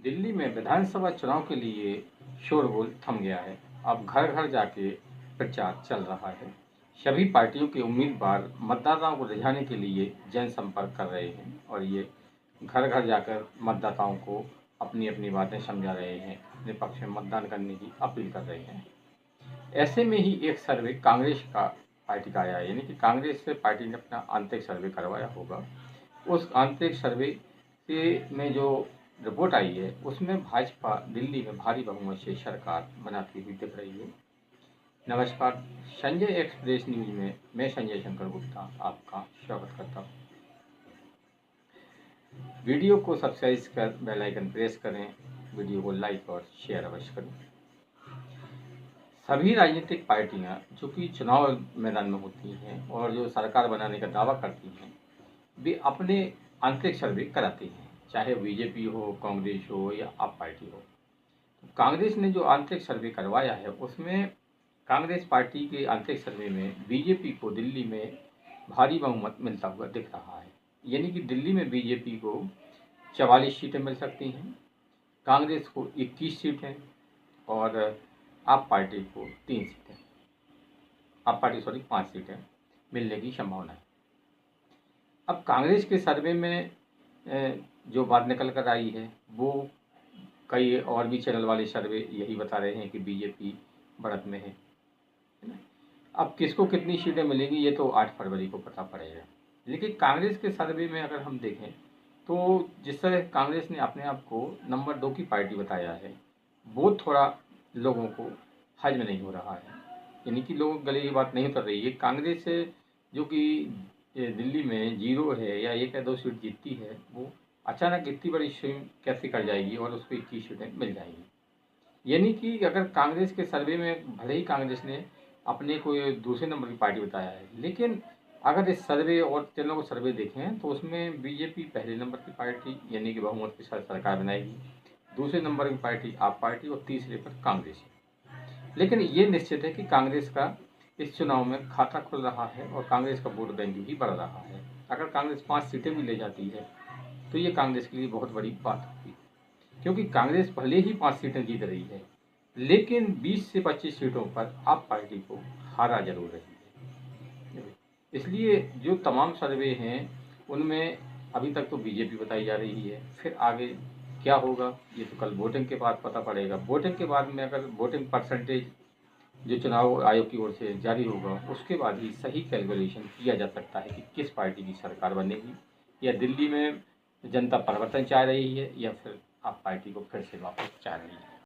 दिल्ली में विधानसभा चुनाव के लिए शोरगुल थम गया है। अब घर घर जाके प्रचार चल रहा है। सभी पार्टियों के उम्मीदवार मतदाताओं को रिझाने के लिए जनसंपर्क कर रहे हैं और ये घर घर जाकर मतदाताओं को अपनी अपनी बातें समझा रहे हैं, अपने पक्ष में मतदान करने की अपील कर रहे हैं। ऐसे में ही एक सर्वे कांग्रेस का पार्टी का आया है, यानी कि कांग्रेस पार्टी ने अपना आंतरिक सर्वे करवाया होगा। उस आंतरिक सर्वे के में जो रिपोर्ट आई है उसमें भाजपा दिल्ली में भारी बहुमत से सरकार बनाती हुई दिख रही है। नमस्कार, संजय एक्सप्रेस न्यूज में मैं संजय शंकर गुप्ता आपका स्वागत करता हूँ। वीडियो को सब्सक्राइब कर बेल आइकन प्रेस करें, वीडियो को लाइक और शेयर अवश्य करें। सभी राजनीतिक पार्टियां जो कि चुनाव मैदान में होती हैं और जो सरकार बनाने का दावा करती हैं, वे अपने आंतरिक सर्वे कराती हैं, चाहे बीजेपी हो, कांग्रेस हो या आप पार्टी हो। कांग्रेस ने जो आंतरिक सर्वे करवाया है उसमें कांग्रेस पार्टी के आंतरिक सर्वे में बीजेपी को दिल्ली में भारी बहुमत मिलता हुआ दिख रहा है, यानी कि दिल्ली में बीजेपी को 44 सीटें मिल सकती हैं, कांग्रेस को 21 सीटें और आप पार्टी को 3 सीटें, आप पार्टी 5 सीटें मिलने की संभावना है। अब कांग्रेस के सर्वे में जो बात निकल कर आई है वो कई और भी चैनल वाले सर्वे यही बता रहे हैं कि बीजेपी बढ़त में है ना। अब किसको कितनी सीटें मिलेंगी ये तो 8 फरवरी को पता पड़ेगा। लेकिन कांग्रेस के सर्वे में अगर हम देखें तो जिस तरह कांग्रेस ने अपने आप को नंबर 2 की पार्टी बताया है वो थोड़ा लोगों को हजम नहीं हो रहा है, यानी कि लोगों के गले ये बात नहीं उतर रही है। कांग्रेस जो कि दिल्ली में 0 है या 1 या 2 सीट जीतती है, वो अचानक इतनी बड़ी स्विंग कैसे कर जाएगी और उसको 21 सीटें मिल जाएंगी। यानी कि अगर कांग्रेस के सर्वे में भले ही कांग्रेस ने अपने को दूसरे नंबर की पार्टी बताया है, लेकिन अगर इस सर्वे और चैनलों को सर्वे देखें तो उसमें बीजेपी पहले नंबर की पार्टी यानी कि बहुमत के साथ सरकार बनाएगी, दूसरे नंबर की पार्टी आप पार्टी और तीसरे पर कांग्रेस है। लेकिन ये निश्चित है कि कांग्रेस का इस चुनाव में खाता खुल रहा है और कांग्रेस का वोट बैंक भी बढ़ रहा है। अगर कांग्रेस 5 सीटें भी ले जाती है तो ये कांग्रेस के लिए बहुत बड़ी बात होगी, क्योंकि कांग्रेस भले ही 5 सीटें जीत रही है लेकिन 20 से 25 सीटों पर आप पार्टी को हारा जरूर रही है। इसलिए जो तमाम सर्वे हैं उनमें अभी तक तो बीजेपी बताई जा रही है। फिर आगे क्या होगा ये तो कल वोटिंग के बाद पता पड़ेगा। वोटिंग के बाद में अगर वोटिंग परसेंटेज जो चुनाव आयोग की ओर से जारी होगा उसके बाद ही सही कैलकुलेशन किया जा सकता है कि किस पार्टी की सरकार बनेगी, या दिल्ली में जनता परिवर्तन चाह रही है या फिर आप पार्टी को फिर से वापस चाह रही है।